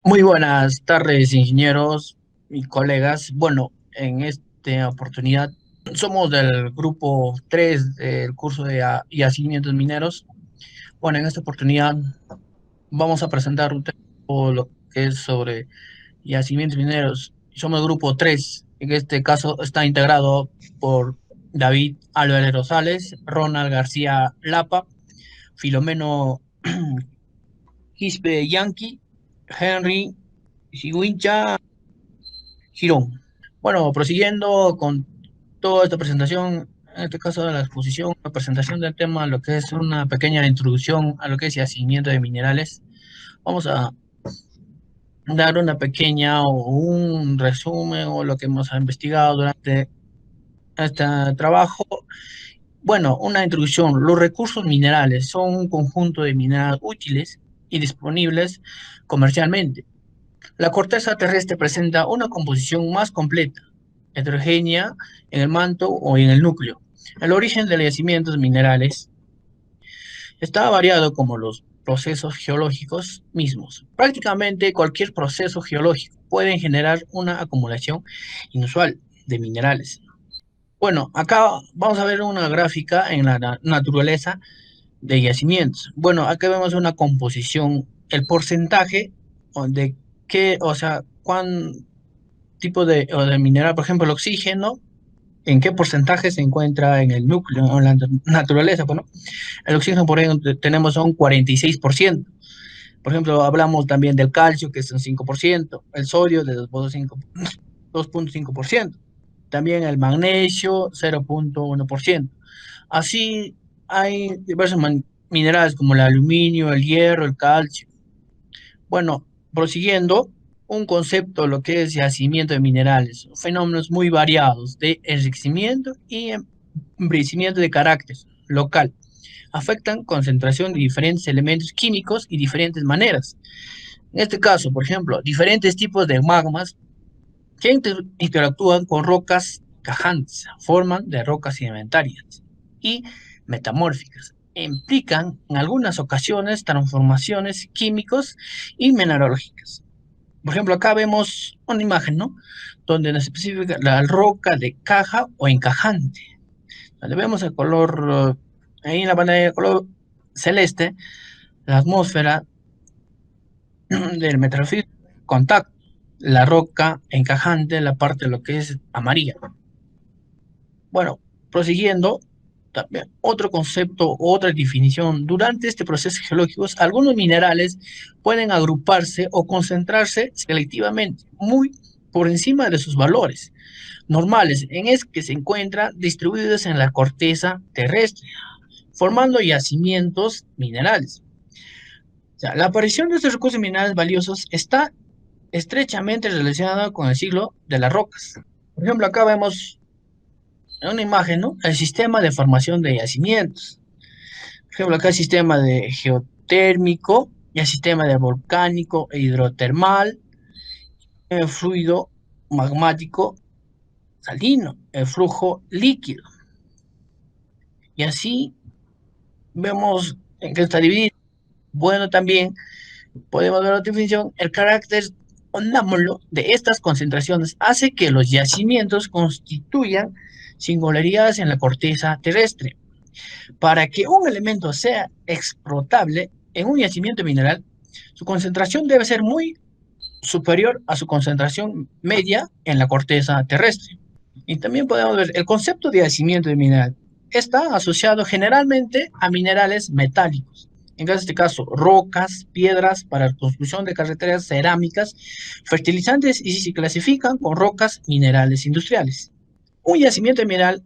Muy buenas tardes, ingenieros y colegas. Bueno, en esta oportunidad somos del grupo 3 del curso de yacimientos mineros. Bueno, en esta oportunidad vamos a presentar un tema o lo que es sobre yacimientos mineros. Somos el grupo 3. En este caso está integrado por David Álvarez Rosales, Ronald García Lapa, Filomeno Quispe Yankee, Henry Siguincha Girón. Bueno, prosiguiendo con toda esta presentación, en este caso de la exposición, la presentación del tema, lo que es una pequeña introducción a lo que es yacimiento de minerales, vamos a dar una pequeña o un resumen o lo que hemos investigado durante este trabajo. Bueno, una introducción. Los recursos minerales son un conjunto de minerales útiles y disponibles comercialmente. La corteza terrestre presenta una composición más completa, heterogénea en el manto o en el núcleo. El origen de los yacimientos minerales está variado como los procesos geológicos mismos. Prácticamente cualquier proceso geológico puede generar una acumulación inusual de minerales. Bueno, acá vamos a ver una gráfica en la naturaleza de yacimientos. Bueno, acá vemos una composición, el porcentaje de qué, o sea, cuán tipo de mineral, por ejemplo, el oxígeno, en qué porcentaje se encuentra en el núcleo, o en la naturaleza. Bueno, el oxígeno, por ejemplo, tenemos un 46%. Por ejemplo, hablamos también del calcio, que es un 5%, el sodio de 2.5%, también el magnesio 0.1%. Así hay diversos minerales como el aluminio, el hierro, el calcio. Bueno, prosiguiendo, un concepto, lo que es yacimiento de minerales, fenómenos muy variados de enriquecimiento y embellecimiento de carácter local. Afectan concentración de diferentes elementos químicos y diferentes maneras. En este caso, por ejemplo, diferentes tipos de magmas que interactúan con rocas cajantes, forman de rocas sedimentarias y metamórficas. Implican en algunas ocasiones transformaciones químicos y mineralógicas. Por ejemplo, acá vemos una imagen, ¿no? Donde nos especifica la roca de caja o encajante. Donde vemos el color, ahí en la pantalla, el color celeste, la atmósfera del metrofismo, contacto, la roca encajante, la parte de lo que es amarilla. Bueno, prosiguiendo, también otro concepto, otra definición. Durante este proceso geológico, algunos minerales pueden agruparse o concentrarse selectivamente, muy por encima de sus valores normales, en es que se encuentran distribuidos en la corteza terrestre, formando yacimientos minerales. O sea, la aparición de estos recursos minerales valiosos está estrechamente relacionada con el ciclo de las rocas. Por ejemplo, acá vemos en una imagen, ¿no? El sistema de formación de yacimientos. Por ejemplo, acá el sistema de geotérmico, y el sistema de volcánico e hidrotermal, el fluido magmático salino, el flujo líquido. Y así vemos en qué está dividido. Bueno, también podemos ver otra definición, el carácter anómalo de estas concentraciones hace que los yacimientos constituyan singularidades en la corteza terrestre. Para que un elemento sea explotable en un yacimiento mineral, su concentración debe ser muy superior a su concentración media en la corteza terrestre. Y también podemos ver el concepto de yacimiento de mineral. Está asociado generalmente a minerales metálicos. En este caso, rocas, piedras para la construcción de carreteras, cerámicas, fertilizantes y se clasifican con rocas minerales industriales. Un yacimiento de mineral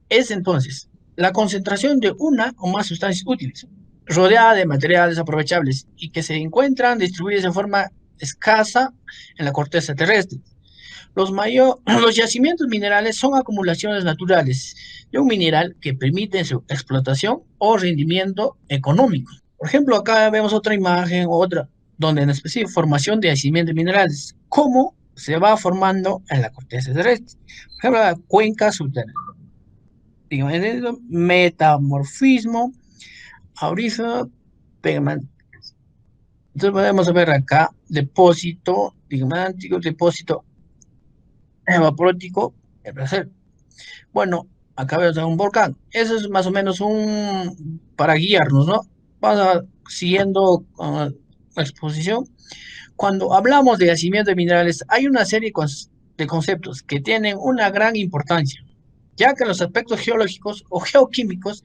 es entonces la concentración de una o más sustancias útiles, rodeada de materiales aprovechables y que se encuentran distribuidas de forma escasa en la corteza terrestre. Los yacimientos minerales son acumulaciones naturales de un mineral que permiten su explotación o rendimiento económico. Por ejemplo, acá vemos otra imagen, otra, donde en específico formación de yacimientos minerales, cómo se va formando en la corteza terrestre. Por ejemplo, la cuenca subterránea, metamorfismo, aurífero, pigmento. Entonces podemos ver acá depósito digmático, depósito evaporático, el placer. Bueno, acá vemos un volcán. Eso es más o menos un para guiarnos, ¿no? Vamos siguiendo la exposición. Cuando hablamos de yacimiento de minerales, hay una serie de conceptos que tienen una gran importancia, ya que en los aspectos geológicos o geoquímicos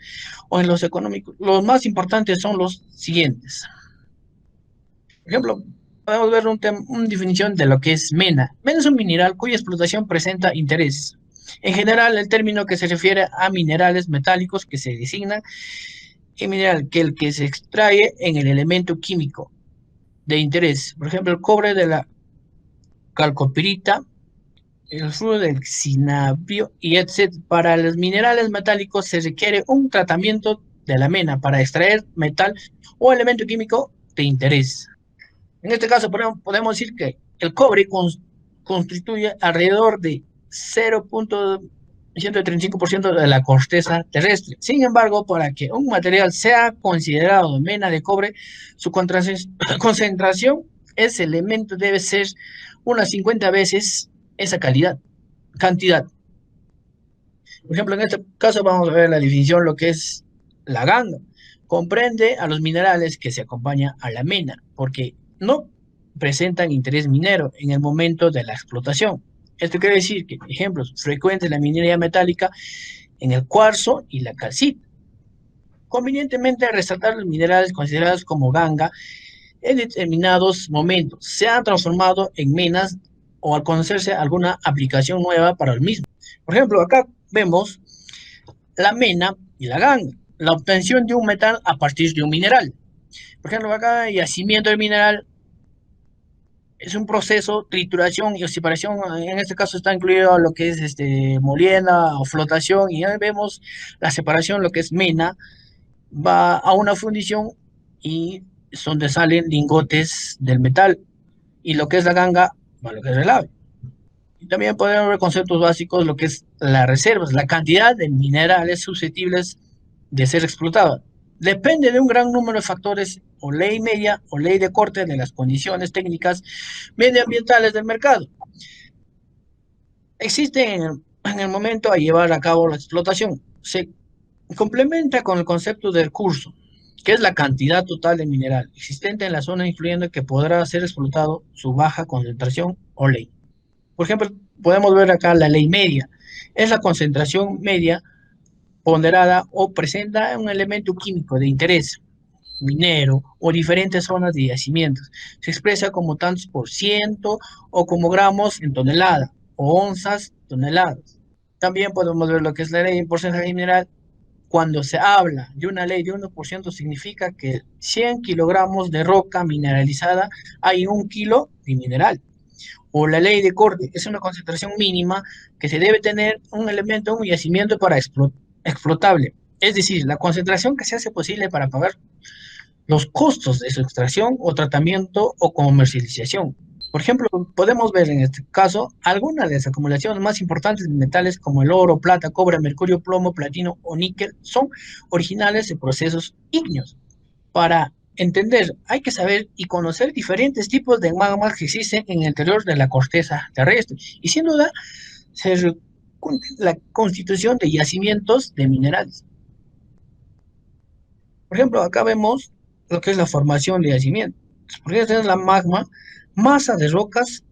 o en los económicos, los más importantes son los siguientes. Por ejemplo, podemos ver una definición de lo que es mena. Mena es un mineral cuya explotación presenta interés. En general, el término que se refiere a minerales metálicos que se designan en mineral que el que se extrae en el elemento químico de interés. Por ejemplo, el cobre de la calcopirita, el flujo del cinabrio y etc. Para los minerales metálicos se requiere un tratamiento de la mena para extraer metal o elemento químico de interés. En este caso podemos decir que el cobre constituye alrededor de 0.135% de la corteza terrestre. Sin embargo, para que un material sea considerado mena de cobre, su concentración, ese elemento debe ser unas 50 veces esa cantidad. Por ejemplo, en este caso vamos a ver la definición, lo que es la ganga. Comprende a los minerales que se acompañan a la mena, porque no presentan interés minero en el momento de la explotación. Esto quiere decir que ejemplos frecuentes de la minería metálica en el cuarzo y la calcita. Convenientemente resaltar los minerales considerados como ganga en determinados momentos se han transformado en menas o al conocerse alguna aplicación nueva para el mismo. Por ejemplo, acá vemos la mena y la ganga, la obtención de un metal a partir de un mineral. Por ejemplo, acá el yacimiento del mineral es un proceso, trituración y separación. En este caso está incluido lo que es molienda o flotación, y ya vemos la separación, lo que es mena, va a una fundición y es donde salen lingotes del metal, y lo que es la ganga va a lo que es el ave. Y también podemos ver conceptos básicos, lo que es las reservas, la cantidad de minerales susceptibles de ser explotados. Depende de un gran número de factores o ley media o ley de corte de las condiciones técnicas medioambientales del mercado. Existe en el momento a llevar a cabo la explotación. Se complementa con el concepto del curso, que es la cantidad total de mineral existente en la zona, influyendo que podrá ser explotado su baja concentración o ley. Por ejemplo, podemos ver acá la ley media. Es la concentración media ponderada o presenta un elemento químico de interés minero o diferentes zonas de yacimientos. Se expresa como tantos por ciento o como gramos en tonelada o onzas toneladas. También podemos ver lo que es la ley de porcentaje mineral. Cuando se habla de una ley de 1%, significa que 100 kilogramos de roca mineralizada hay 1 kilo de mineral. O la ley de corte es una concentración mínima que se debe tener un elemento, un yacimiento para explotable. Es decir, la concentración que se hace posible para pagar los costos de su extracción o tratamiento o comercialización. Por ejemplo, podemos ver en este caso algunas de las acumulaciones más importantes de metales como el oro, plata, cobre, mercurio, plomo, platino o níquel son originales de procesos ígneos. Para entender, hay que saber y conocer diferentes tipos de magmas que existen en el interior de la corteza terrestre, y sin duda la constitución de yacimientos de minerales. Por ejemplo, acá vemos lo que es la formación de yacimientos. Porque esta es la magma, masa de rocas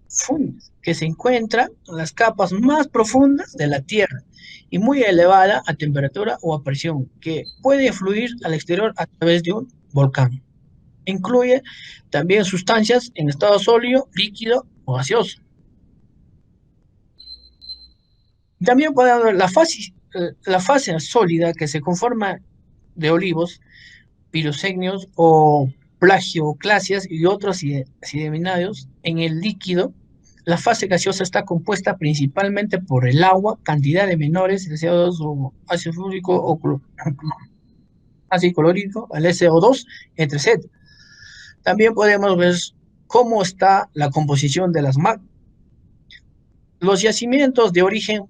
fundas que se encuentra en las capas más profundas de la Tierra y muy elevada a temperatura o a presión, que puede fluir al exterior a través de un volcán. Incluye también sustancias en estado sólido, líquido o gaseoso. También podemos ver la fase sólida, que se conforma de olivos, pirocénios o plagioclasias y otros sedimentarios. En el líquido, la fase gaseosa está compuesta principalmente por el agua, cantidad de menores, el CO2 o ácido fluorico o ácido clorhídrico, el SO2, entre Z. También podemos ver cómo está la composición de las magmas. Los yacimientos de origen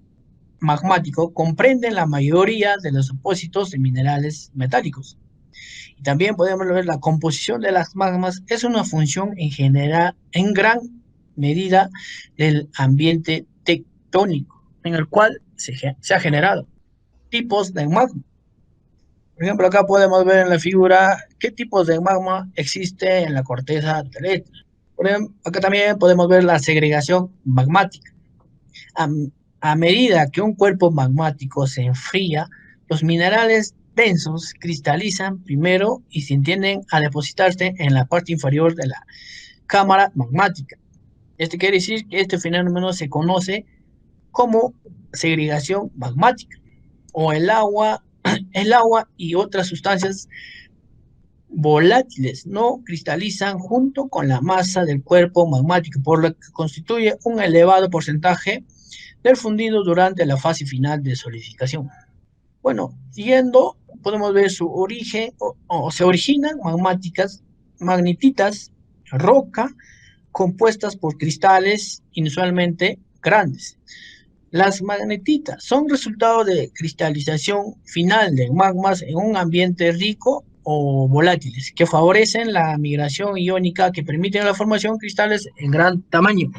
magmático comprenden la mayoría de los depósitos de minerales metálicos Y también podemos ver la composición de las magmas es una función en general, en gran medida del ambiente tectónico en el cual se ha generado tipos de magma. Por ejemplo, acá podemos ver en la figura qué tipos de magma existe en la corteza terrestre. Por ejemplo, acá también podemos ver la segregación magmática. A, a medida que un cuerpo magmático se enfría, los minerales densos cristalizan primero y se tienden a depositarse en la parte inferior de la cámara magmática. Esto quiere decir que este fenómeno se conoce como segregación magmática o el agua y otras sustancias volátiles no cristalizan junto con la masa del cuerpo magmático, por lo que constituye un elevado porcentaje del fundido durante la fase final de solidificación. Bueno, siguiendo, podemos ver su origen, o se originan magmáticas, magnetitas, roca, compuestas por cristales inusualmente grandes. Las magnetitas son resultado de cristalización final de magmas en un ambiente rico o volátiles que favorecen la migración iónica que permiten la formación de cristales en gran tamaño.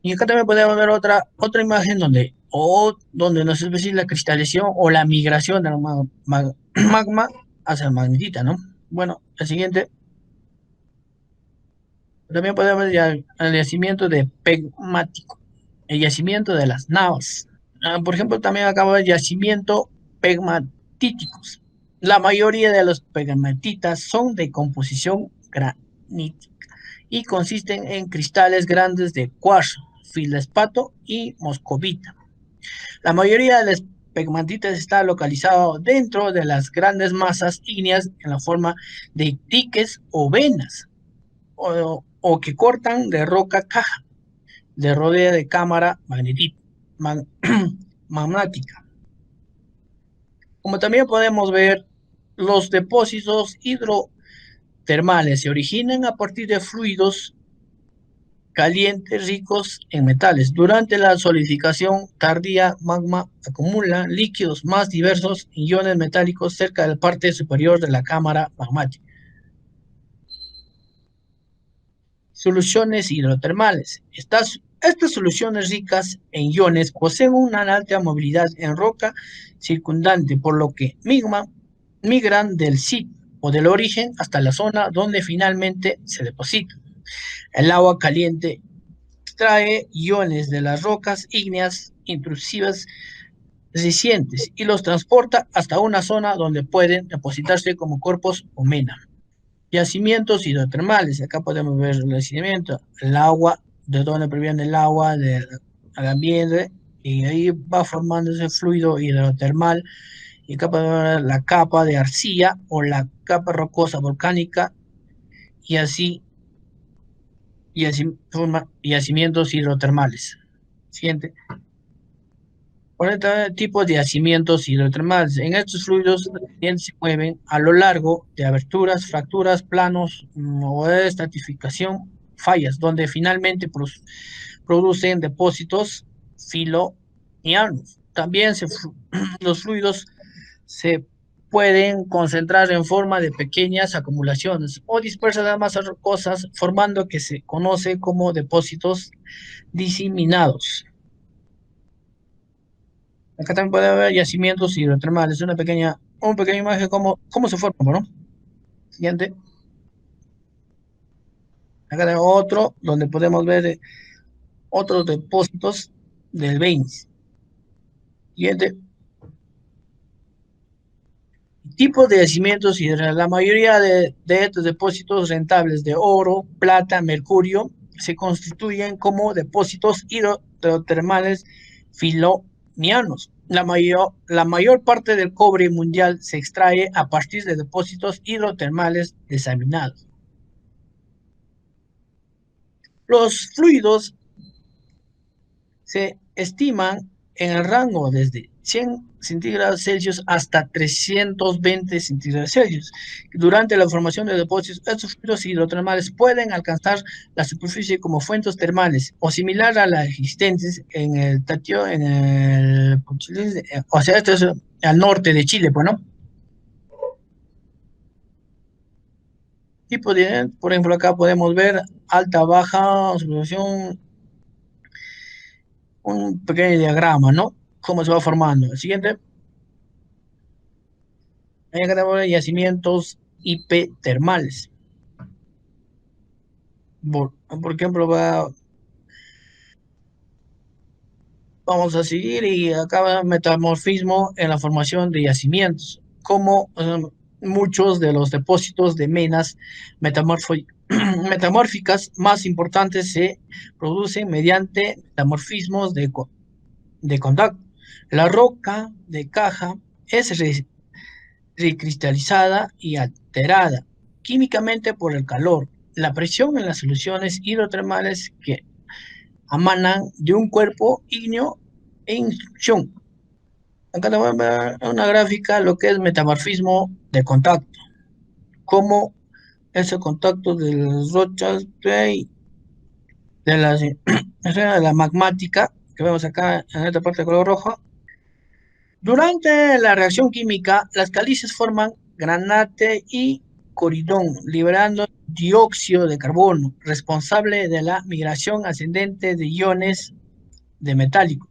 Y acá también podemos ver otra imagen donde nos especifica la cristalización o la migración del magma hacia la magnetita, ¿no? Bueno, el siguiente. También podemos ver el yacimiento de pegmático, el yacimiento de las navas. Por ejemplo, también acabo de yacimiento pegmatíticos. La mayoría de los pegmatitas son de composición granítica y consisten en cristales grandes de cuarzo, feldespato y moscovita. La mayoría de las pegmatitas está localizado dentro de las grandes masas ígneas en la forma de diques o venas, o que cortan de roca caja, de rodea de cámara magmática. Como también podemos ver, los depósitos hidrotermales se originan a partir de fluidos calientes ricos en metales. Durante la solidificación tardía, magma acumula líquidos más diversos, iones metálicos cerca de la parte superior de la cámara magmática. Soluciones hidrotermales. Estas soluciones ricas en iones poseen una alta movilidad en roca circundante, por lo que migran del sitio o del origen hasta la zona donde finalmente se depositan. El agua caliente extrae iones de las rocas ígneas intrusivas recientes y los transporta hasta una zona donde pueden depositarse como cuerpos o mena. Yacimientos hidrotermales. Acá podemos ver el yacimiento, el agua, de dónde proviene el agua, del ambiente, y ahí va formando ese fluido hidrotermal. Y acá podemos ver la capa de arcilla o la capa rocosa volcánica, y así forma yacimientos hidrotermales. Siguiente. Por este tipo de yacimientos hidrotermales, en estos fluidos se mueven a lo largo de aberturas, fracturas, planos o de estratificación, fallas, donde finalmente producen depósitos filonianos. También los fluidos se pueden concentrar en forma de pequeñas acumulaciones o dispersar en masas rocosas, formando que se conoce como depósitos diseminados. Acá también puede haber yacimientos hidrotermales. Una pequeña imagen de cómo se forman, ¿no? Siguiente. Acá tenemos otro donde podemos ver otros depósitos del Baines. Siguiente. Tipos de yacimientos hidrotermales. La mayoría de estos depósitos rentables de oro, plata, mercurio se constituyen como depósitos hidrotermales filonianos. La mayor parte del cobre mundial se extrae a partir de depósitos hidrotermales desaminados. Los fluidos se estiman en el rango desde 100 centígrados Celsius hasta 320 centígrados Celsius. Durante la formación de depósitos, estos fluidos hidrotermales pueden alcanzar la superficie como fuentes termales o similar a las existentes en el Tatio, o sea, esto es al norte de Chile, pues, ¿no? Tipo de, por ejemplo, acá podemos ver alta, baja, oscilación, un pequeño diagrama, ¿no? Cómo se va formando. El siguiente, hay acá tenemos yacimientos hipotermales. Por ejemplo, vamos a seguir y acá metamorfismo en la formación de yacimientos, como muchos de los depósitos de menas metamórficas más importantes se producen mediante metamorfismos de contacto. La roca de caja es recristalizada y alterada químicamente por el calor, la presión en las soluciones hidrotermales que emanan de un cuerpo ígneo e instrucción. Acá te voy a ver una gráfica lo que es metamorfismo de contacto, como ese contacto de las rochas de la magmática que vemos acá en esta parte de color rojo. Durante la reacción química, las calizas forman granate y coridón, liberando dióxido de carbono, responsable de la migración ascendente de iones de metálicos.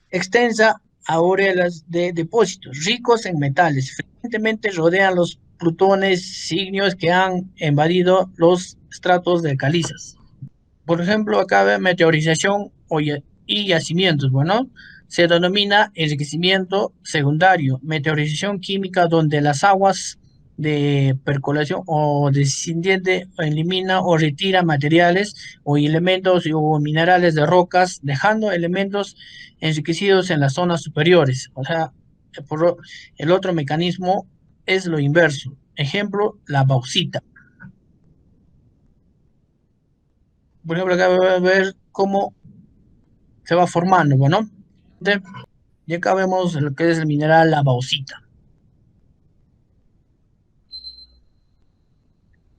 Extensa aureolas de depósitos ricos en metales. Frecuentemente rodean los plutones ígneos que han invadido los estratos de calizas. Por ejemplo, acá ve meteorización y yacimientos. Bueno, se denomina enriquecimiento secundario, meteorización química donde las aguas de percolación o descendiente elimina o retira materiales o elementos o minerales de rocas, dejando elementos enriquecidos en las zonas superiores. O sea, el otro mecanismo es lo inverso. Ejemplo, la bauxita. Por ejemplo, acá voy a ver cómo se va formando, bueno. Y acá vemos lo que es el mineral la bauxita.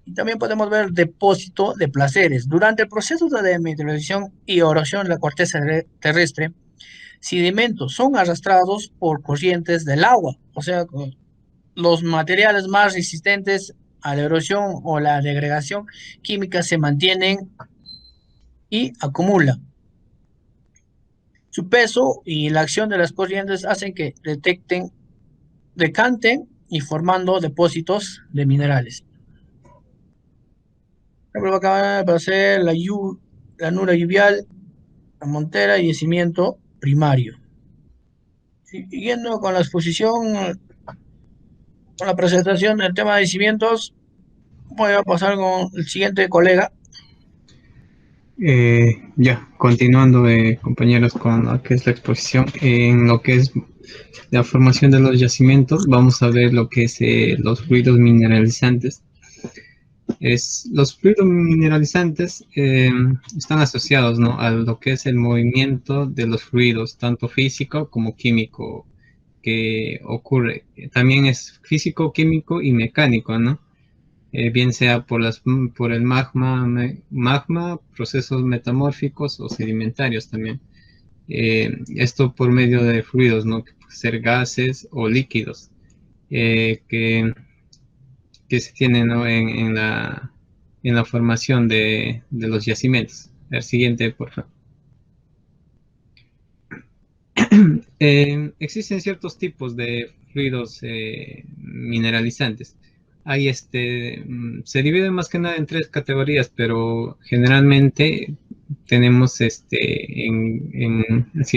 Y también podemos ver el depósito de placeres. Durante el proceso de mineralización y erosión de la corteza terrestre, sedimentos son arrastrados por corrientes del agua, o sea, los materiales más resistentes a la erosión o la degradación química se mantienen y acumulan. Su peso y la acción de las corrientes hacen que decanten y formando depósitos de minerales. Por ejemplo, acá va a ser la nura lluvial, la montera y yacimiento primario. Siguiendo con la exposición, con la presentación del tema de yacimientos, voy a pasar con el siguiente colega. Ya, continuando, compañeros, con lo que es la exposición, en lo que es la formación de los yacimientos, vamos a ver lo que es los fluidos mineralizantes. Los fluidos mineralizantes están asociados, ¿no?, a lo que es el movimiento de los fluidos, tanto físico como químico, que ocurre. También es físico, químico y mecánico, ¿no? Bien sea por el magma, procesos metamórficos o sedimentarios también. Esto por medio de fluidos, ¿no?, que pueden ser gases o líquidos, que se tienen, ¿no?, en la formación de los yacimientos. El siguiente, por favor. Existen ciertos tipos de fluidos mineralizantes. Se divide más que nada en tres categorías, pero generalmente tenemos así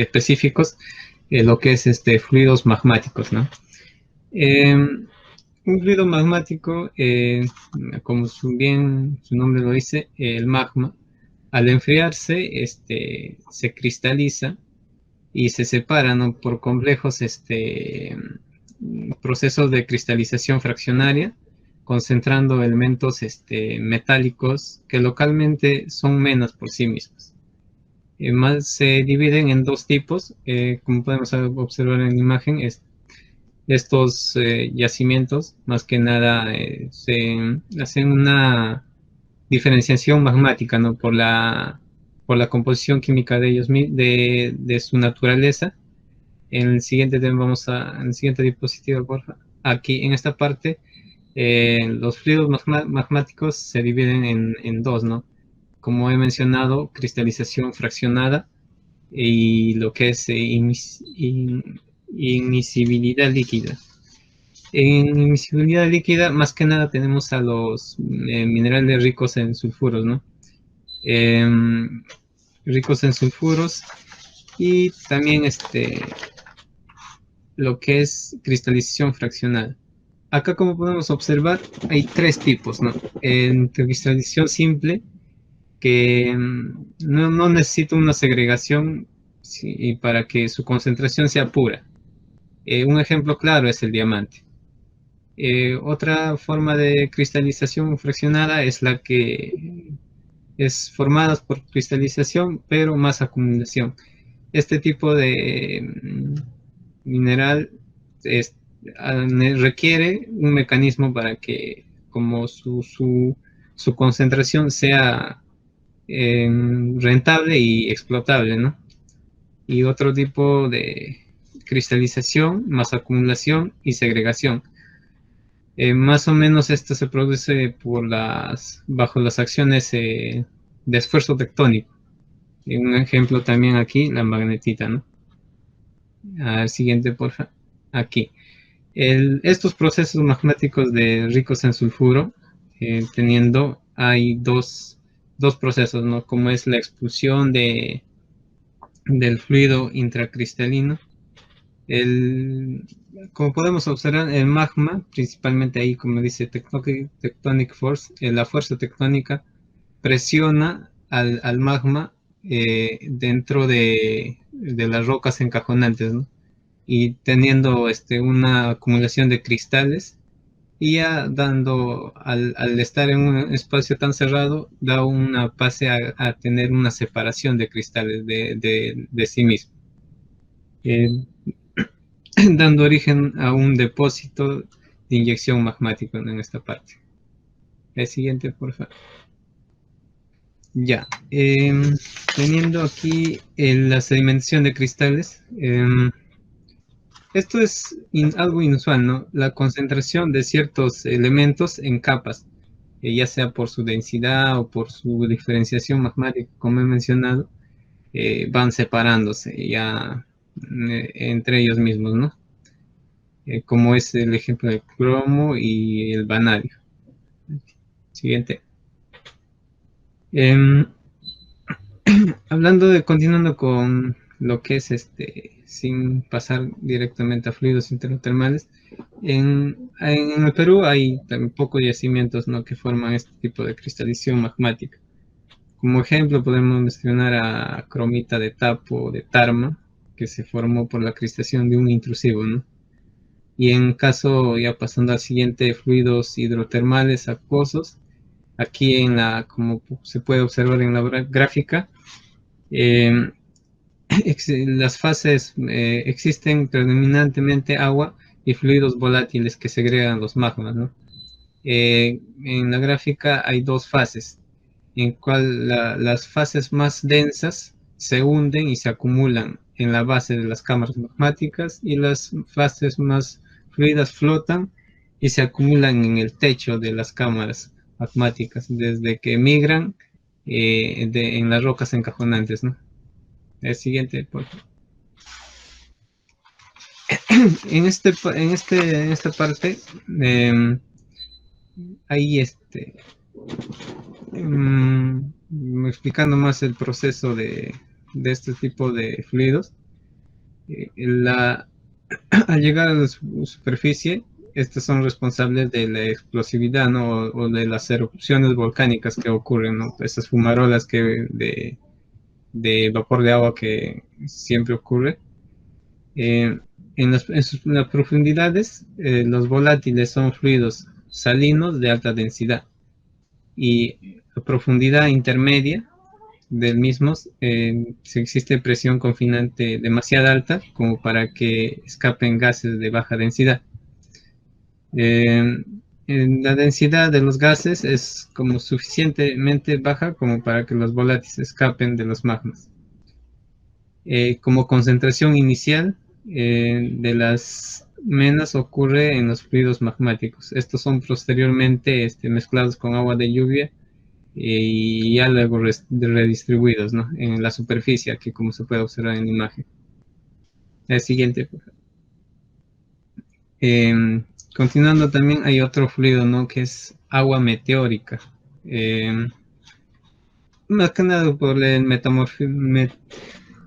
específicos, lo que es fluidos magmáticos, ¿no? Un fluido magmático, como bien su nombre lo dice, el magma, al enfriarse, se cristaliza y se separan, ¿no?, por complejos procesos de cristalización fraccionaria, concentrando elementos metálicos que localmente son menos por sí mismos. Más se dividen en dos tipos, como podemos observar en la imagen. Estos yacimientos, más que nada, se hacen una diferenciación magmática, ¿no?, por la composición química de ellos, de su naturaleza. En el siguiente diapositiva, por favor. Aquí en esta parte Los fluidos magmáticos se dividen en dos, ¿no? Como he mencionado, cristalización fraccionada y lo que es imisibilidad líquida. En imisibilidad líquida, más que nada, tenemos a los minerales ricos en sulfuros, ¿no? Ricos en sulfuros y también lo que es cristalización fraccionada. Acá, como podemos observar, hay tres tipos, ¿no? En cristalización simple, que no necesita una segregación para que su concentración sea pura. Un ejemplo claro es el diamante. Otra forma de cristalización fraccionada es la que es formada por cristalización, pero más acumulación. Este tipo de mineral requiere un mecanismo para que, como su concentración sea rentable y explotable, ¿no? Y otro tipo de cristalización, más acumulación y segregación. Más o menos esto se produce bajo las acciones de esfuerzo tectónico. Un ejemplo también aquí, la magnetita, ¿no? Al siguiente, por favor. Aquí. Estos procesos magmáticos ricos en sulfuro, hay dos procesos, ¿no? Como es la expulsión del fluido intracristalino. Como podemos observar, el magma, principalmente ahí, como dice tectonic force, la fuerza tectónica presiona al magma dentro de las rocas encajonantes, ¿no? Y teniendo una acumulación de cristales, y ya al estar en un espacio tan cerrado, da una pase a tener una separación de cristales de sí mismo, dando origen a un depósito de inyección magmático en esta parte. El siguiente, por favor. Ya, teniendo aquí la sedimentación de cristales, esto es algo inusual, ¿no? La concentración de ciertos elementos en capas, ya sea por su densidad o por su diferenciación magmática, como he mencionado, van separándose ya entre ellos mismos, ¿no? Como es el ejemplo del cromo y el vanadio. Siguiente. Continuando con lo que es sin pasar directamente a fluidos intertermales, en el Perú hay también pocos yacimientos, ¿no?, que forman este tipo de cristalización magmática. Como ejemplo podemos mencionar a cromita de Tapo, de Tarma, que se formó por la cristalización de un intrusivo, ¿no? Y en caso, ya pasando al siguiente, fluidos hidrotermales acuosos, aquí como se puede observar en la gráfica, las fases existen predominantemente agua y fluidos volátiles que segregan los magmas, ¿no? En la gráfica hay dos fases, en cual las fases más densas se hunden y se acumulan en la base de las cámaras magmáticas, y las fases más fluidas flotan y se acumulan en el techo de las cámaras magmáticas desde que migran en las rocas encajonantes, ¿no? El siguiente, por favor. En esta parte, ahí explicando más el proceso de este tipo de fluidos. Al llegar a la superficie, estos son responsables de la explosividad, ¿no?, o de las erupciones volcánicas que ocurren, ¿no? Esas fumarolas de vapor de agua que siempre ocurre. En las profundidades, los volátiles son fluidos salinos de alta densidad, y a profundidad intermedia del mismo si existe presión confinante demasiado alta como para que escapen gases de baja densidad. La densidad de los gases es como suficientemente baja como para que los volátiles escapen de los magmas. Como concentración inicial de las menos ocurre en los fluidos magmáticos. Estos son posteriormente mezclados con agua de lluvia y ya luego redistribuidos, ¿no?, en la superficie, aquí como se puede observar en la imagen. El siguiente, por favor. Continuando, también hay otro fluido, ¿no?, que es agua meteórica. Más que nada por el metamorfismo.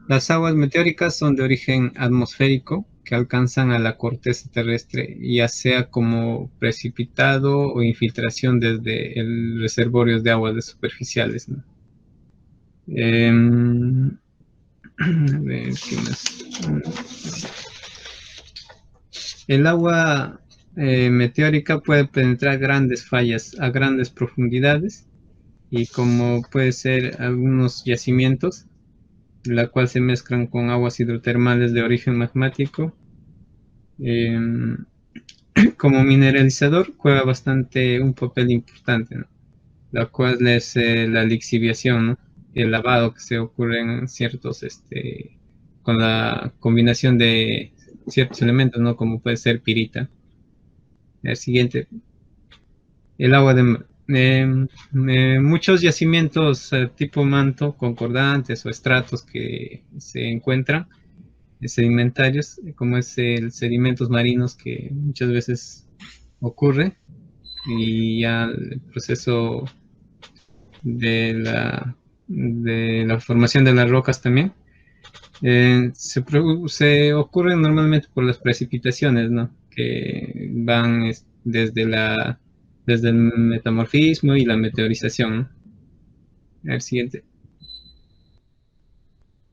Las aguas meteóricas son de origen atmosférico que alcanzan a la corteza terrestre, ya sea como precipitado o infiltración desde el reservorios de aguas superficiales, ¿no? A ver, ¿qué más? El agua meteórica puede penetrar grandes fallas a grandes profundidades, y como puede ser algunos yacimientos, la cual se mezclan con aguas hidrotermales de origen magmático. Como mineralizador juega bastante un papel importante, ¿no?, la cual es la lixiviación, ¿no?, el lavado que se ocurre en ciertos, con la combinación de ciertos elementos, ¿no?, como puede ser pirita. El siguiente, el agua de muchos yacimientos tipo manto, concordantes o estratos que se encuentran sedimentarios, como es el sedimentos marinos, que muchas veces ocurre, y ya el proceso de la formación de las rocas también se ocurre normalmente por las precipitaciones, ¿no?, que van desde el metamorfismo y la meteorización, ¿no? El siguiente.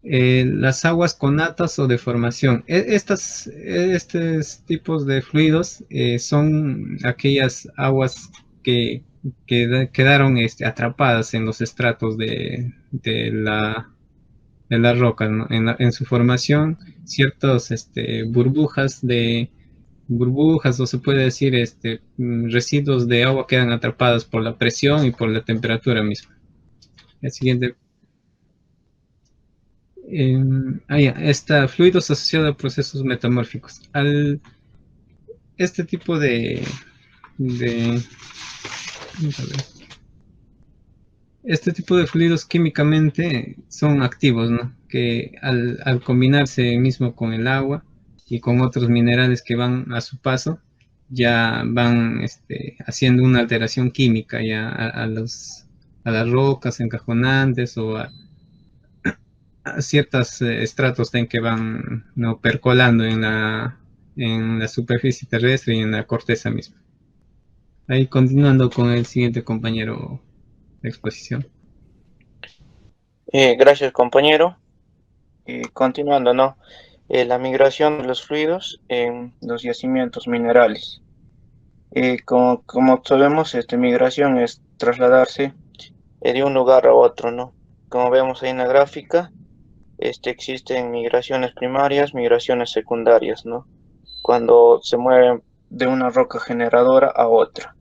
Las aguas conatas o de formación. Estos tipos de fluidos son aquellas aguas que quedaron atrapadas en los estratos de la roca, ¿no? En su formación, ciertas burbujas, o se puede decir residuos de agua, quedan atrapadas por la presión y por la temperatura misma. El siguiente. Está fluidos asociados a procesos metamórficos. Este tipo vamos a ver. Este tipo de fluidos químicamente son activos, ¿no?, que al combinarse mismo con el agua y con otros minerales que van a su paso, ya van haciendo una alteración química ya a las rocas encajonantes o a ciertos estratos que van, ¿no?, percolando en la superficie terrestre y en la corteza misma. Ahí continuando con el siguiente compañero de exposición. Gracias, compañero. Continuando, ¿no? La migración de los fluidos en los yacimientos minerales. Como sabemos, migración es trasladarse de un lugar a otro, ¿no? Como vemos ahí en la gráfica, existen migraciones primarias, migraciones secundarias, ¿no?, cuando se mueven de una roca generadora a otra.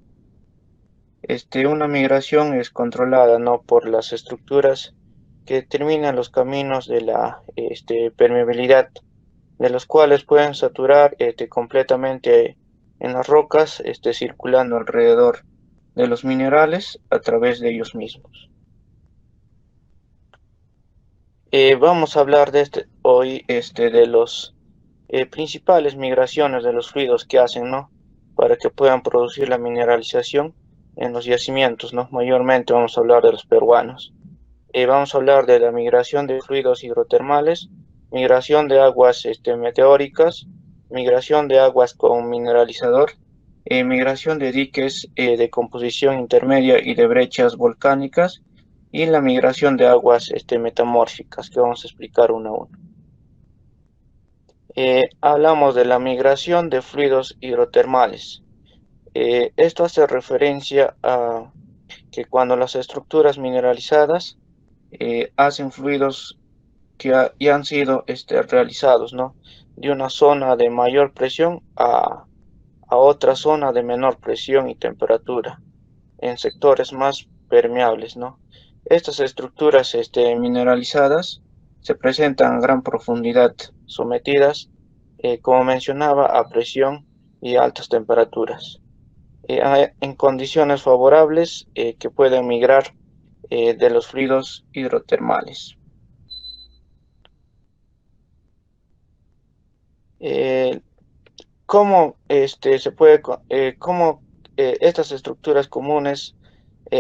Una migración es controlada, ¿no?, por las estructuras que determinan los caminos de la permeabilidad, de los cuales pueden saturar completamente en las rocas, circulando alrededor de los minerales a través de ellos mismos. Vamos a hablar hoy de los principales migraciones de los fluidos que hacen, ¿no?, para que puedan producir la mineralización en los yacimientos, ¿no? Mayormente vamos a hablar de los peruanos. Vamos a hablar de la migración de fluidos hidrotermales, migración de aguas meteóricas, migración de aguas con mineralizador, migración de diques de composición intermedia y de brechas volcánicas, y la migración de aguas metamórficas, que vamos a explicar una a una. Hablamos de la migración de fluidos hidrotermales. Esto hace referencia a que cuando las estructuras mineralizadas hacen fluidos que ya han sido realizados, ¿no?, de una zona de mayor presión a otra zona de menor presión y temperatura, en sectores más permeables, ¿no? Estas estructuras mineralizadas se presentan a gran profundidad, sometidas como mencionaba, a presión y altas temperaturas. En condiciones favorables que pueden migrar de los fluidos hidrotermales. ¿Cómo estas estructuras comunes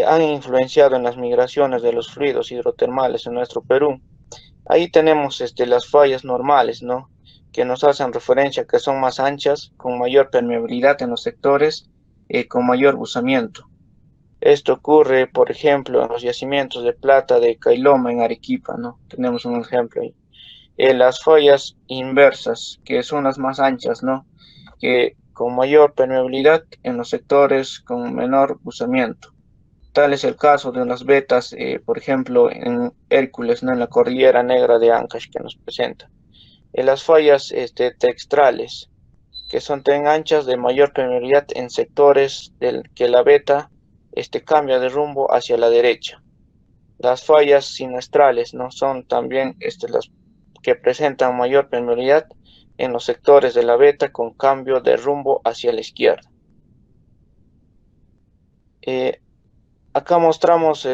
han influenciado en las migraciones de los fluidos hidrotermales en nuestro Perú? Ahí tenemos las fallas normales, ¿no? Que nos hacen referencia a que son más anchas, con mayor permeabilidad en los sectores, con mayor buzamiento. Esto ocurre, por ejemplo, en los yacimientos de plata de Cailoma en Arequipa, ¿no? Tenemos un ejemplo ahí. Las fallas inversas, que son las más anchas, ¿no? Que con mayor permeabilidad en los sectores con menor buzamiento. Tal es el caso de unas vetas, por ejemplo, en Hércules, ¿no? En la Cordillera Negra de Ancash que nos presenta. En las fallas textrales, que son tan anchas de mayor permeabilidad en sectores del que la veta cambia de rumbo hacia la derecha. Las fallas siniestrales, ¿no? Son también las que presentan mayor permeabilidad en los sectores de la veta con cambio de rumbo hacia la izquierda. Acá mostramos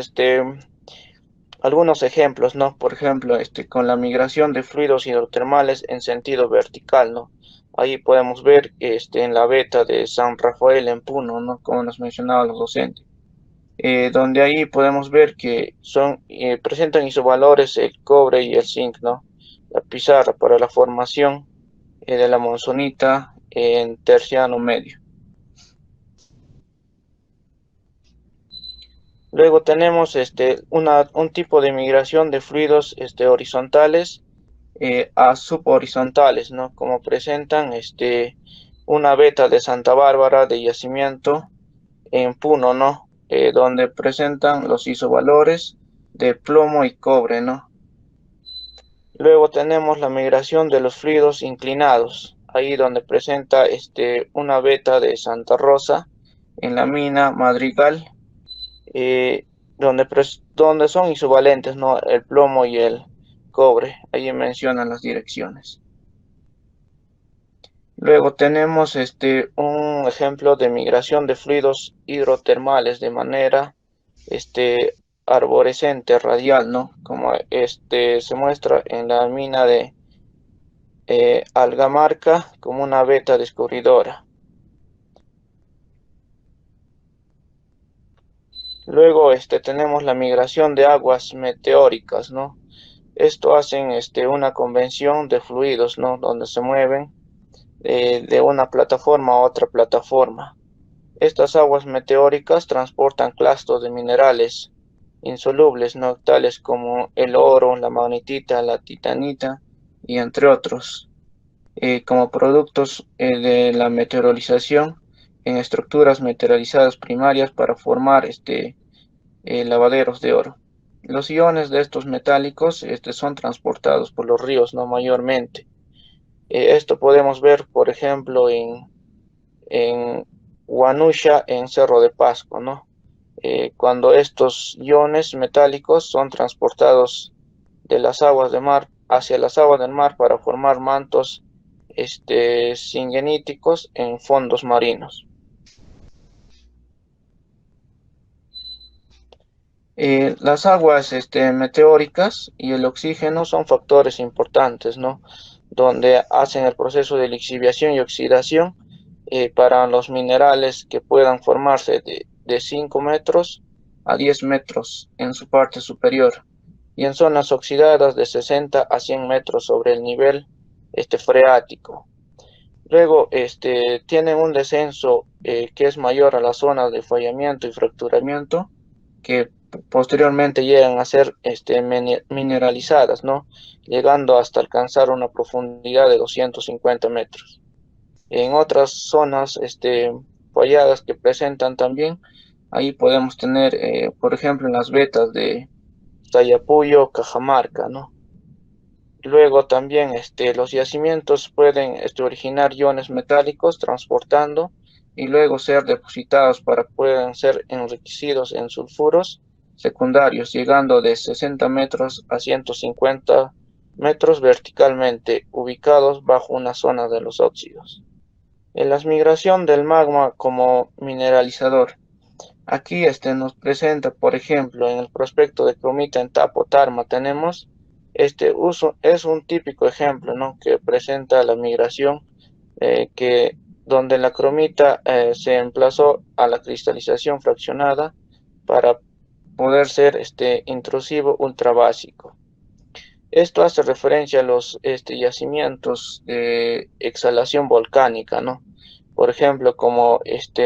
algunos ejemplos, ¿no? Por ejemplo, con la migración de fluidos hidrotermales en sentido vertical, ¿no? Ahí podemos ver en la veta de San Rafael en Puno, ¿no? Como nos mencionaban los docentes. Donde ahí podemos ver que presentan isovalores el cobre y el zinc, ¿no? La pizarra para la formación de la monzonita en terciano medio. Luego tenemos un tipo de migración de fluidos horizontales a subhorizontales, ¿no? Como presentan una veta de Santa Bárbara de yacimiento en Puno, ¿no? Donde presentan los isovalores de plomo y cobre, ¿no? Luego tenemos la migración de los fluidos inclinados, ahí donde presenta una veta de Santa Rosa en la mina Madrigal, donde son isovalentes, ¿no? El plomo y el cobre, ahí mencionan las direcciones. Luego tenemos un ejemplo de migración de fluidos hidrotermales de manera arborescente radial, ¿no? Como se muestra en la mina de Algamarca como una veta descubridora. Luego tenemos la migración de aguas meteóricas, ¿no? Esto hacen una convención de fluidos, ¿no? Donde se mueven de una plataforma a otra plataforma. Estas aguas meteóricas transportan clastos de minerales insolubles, ¿no? Tales como el oro, la magnetita, la titanita y entre otros, como productos de la meteorización en estructuras meteorizadas primarias para formar lavaderos de oro. Los iones de estos metálicos son transportados por los ríos, no mayormente. Esto podemos ver, por ejemplo, en Huanusha, en Cerro de Pasco, ¿no? Cuando estos iones metálicos son transportados de las aguas de mar hacia las aguas del mar para formar mantos singeníticos en fondos marinos. Las aguas meteóricas y el oxígeno son factores importantes, ¿no? Donde hacen el proceso de lixiviación y oxidación para los minerales que puedan formarse de 5 metros a 10 metros en su parte superior y en zonas oxidadas de 60 a 100 metros sobre el nivel freático. Luego tienen un descenso que es mayor a las zonas de fallamiento y fracturamiento, que posteriormente llegan a ser mineralizadas, ¿no? Llegando hasta alcanzar una profundidad de 250 metros. En otras zonas falladas que presentan también, ahí podemos tener, por ejemplo, en las vetas de Tayapuyo, Cajamarca, ¿no? Luego también los yacimientos pueden originar iones metálicos transportando y luego ser depositados para que puedan ser enriquecidos en sulfuros secundarios, llegando de 60 metros a 150 metros verticalmente, ubicados bajo una zona de los óxidos. En la migración del magma como mineralizador. Aquí nos presenta, por ejemplo, en el prospecto de cromita en Tapo Tarma tenemos este uso, es un típico ejemplo, ¿no?, que presenta la migración donde la cromita se emplazó a la cristalización fraccionada para poder ser intrusivo ultrabásico. Esto hace referencia a los yacimientos de exhalación volcánica, ¿no? Por ejemplo, como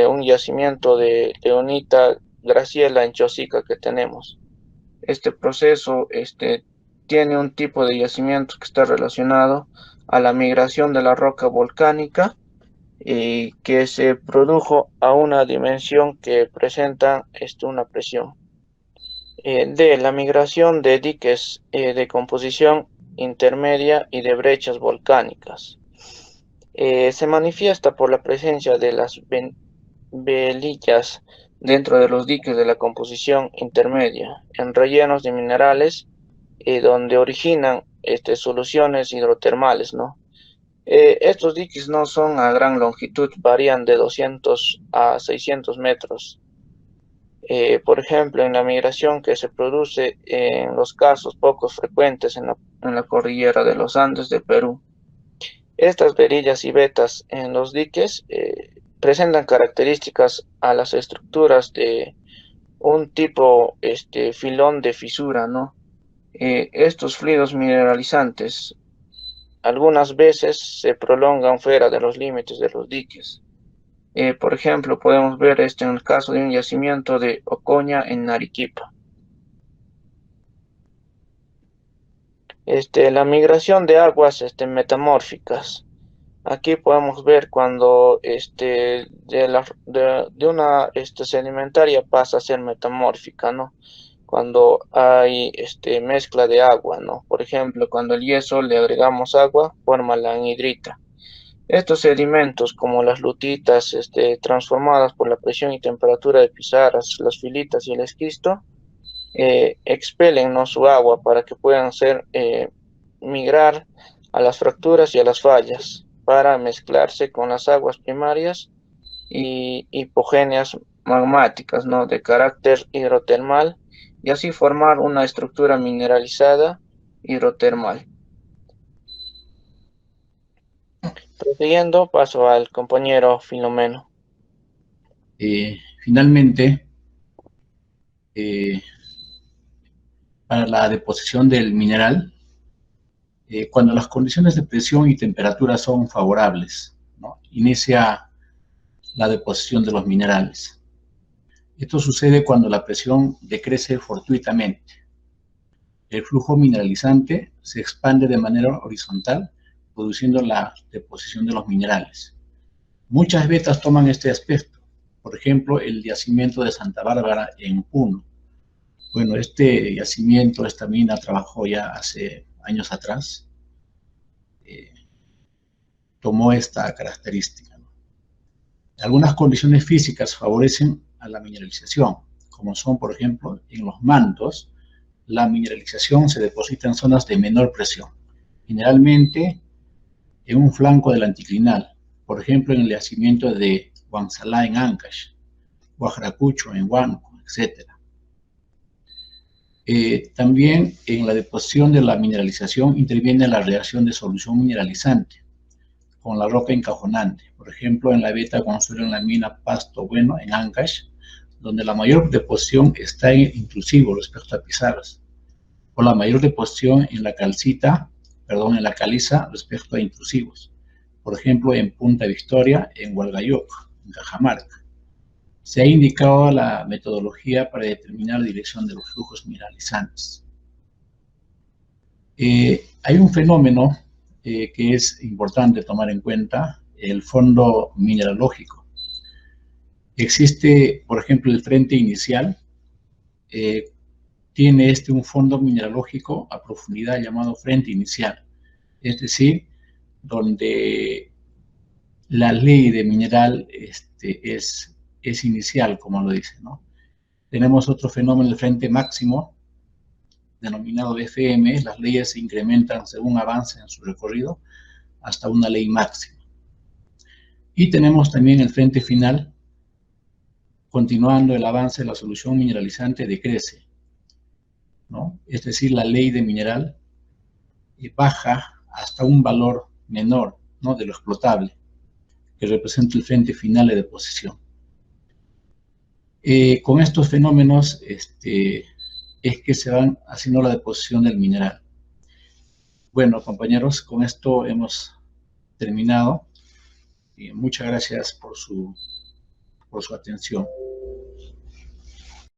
un yacimiento de Leonita Graciela en Chosica que tenemos. Este proceso tiene un tipo de yacimiento que está relacionado a la migración de la roca volcánica y que se produjo a una dimensión que presenta una presión. De la migración de diques de composición intermedia y de brechas volcánicas. Se manifiesta por la presencia de las velillas dentro de los diques de la composición intermedia, en rellenos de minerales, donde originan soluciones hidrotermales, ¿no? Estos diques no son a gran longitud, varían de 200 a 600 metros. Por ejemplo, en la migración que se produce en los casos poco frecuentes en la cordillera de los Andes de Perú. Estas verillas y vetas en los diques presentan características a las estructuras de un tipo filón de fisura, ¿no? Estos fluidos mineralizantes algunas veces se prolongan fuera de los límites de los diques. Por ejemplo, podemos ver esto en el caso de un yacimiento de Ocoña en Arequipa. La migración de aguas metamórficas. Aquí podemos ver cuando de una sedimentaria pasa a ser metamórfica, ¿no? Cuando hay mezcla de agua, ¿no? Por ejemplo, cuando el yeso le agregamos agua, forma la anhidrita. Estos sedimentos, como las lutitas transformadas por la presión y temperatura de pizarras, las filitas y el esquisto, expelen, ¿no?, su agua para que puedan migrar a las fracturas y a las fallas para mezclarse con las aguas primarias y hipogéneas magmáticas, ¿no?, de carácter hidrotermal, y así formar una estructura mineralizada hidrotermal. Prosiguiendo, paso al compañero Filomeno. Finalmente, para la deposición del mineral, cuando las condiciones de presión y temperatura son favorables, ¿no?, inicia la deposición de los minerales. Esto sucede cuando la presión decrece fortuitamente. El flujo mineralizante se expande de manera horizontal, produciendo la deposición de los minerales. Muchas vetas toman este aspecto. Por ejemplo, el yacimiento de Santa Bárbara en Puno. Bueno, este yacimiento, esta mina, trabajó ya hace años atrás. Tomó esta característica, ¿no? Algunas condiciones físicas favorecen a la mineralización, como son, por ejemplo, en los mantos, la mineralización se deposita en zonas de menor presión, generalmente en un flanco del anticlinal, por ejemplo, en el yacimiento de Huanzalá en Ancash, Huajracucho en Huánuco, etc. También en la deposición de la mineralización interviene la reacción de solución mineralizante con la roca encajonante, por ejemplo, en la veta Consuelo en la mina Pasto Bueno en Ancash, donde la mayor deposición está en intrusivo respecto a pizarras, o la mayor deposición en la en la caliza respecto a intrusivos, por ejemplo, en Punta Victoria, en Hualgayoc, en Cajamarca. Se ha indicado la metodología para determinar la dirección de los flujos mineralizantes. Hay un fenómeno que es importante tomar en cuenta, el fondo mineralógico. Existe, por ejemplo, el frente inicial, tiene un fondo mineralógico a profundidad llamado frente inicial, es decir, donde la ley de mineral es inicial, como lo dice, ¿no? Tenemos otro fenómeno, el frente máximo, denominado FM, las leyes se incrementan según avance en su recorrido hasta una ley máxima. Y tenemos también el frente final, continuando el avance de la solución mineralizante decrece, ¿no? Es decir, la ley de mineral baja hasta un valor menor, ¿no?, de lo explotable, que representa el frente final de deposición. Con estos fenómenos es que se van haciendo la deposición del mineral. Bueno, compañeros, con esto hemos terminado. Muchas gracias por su atención.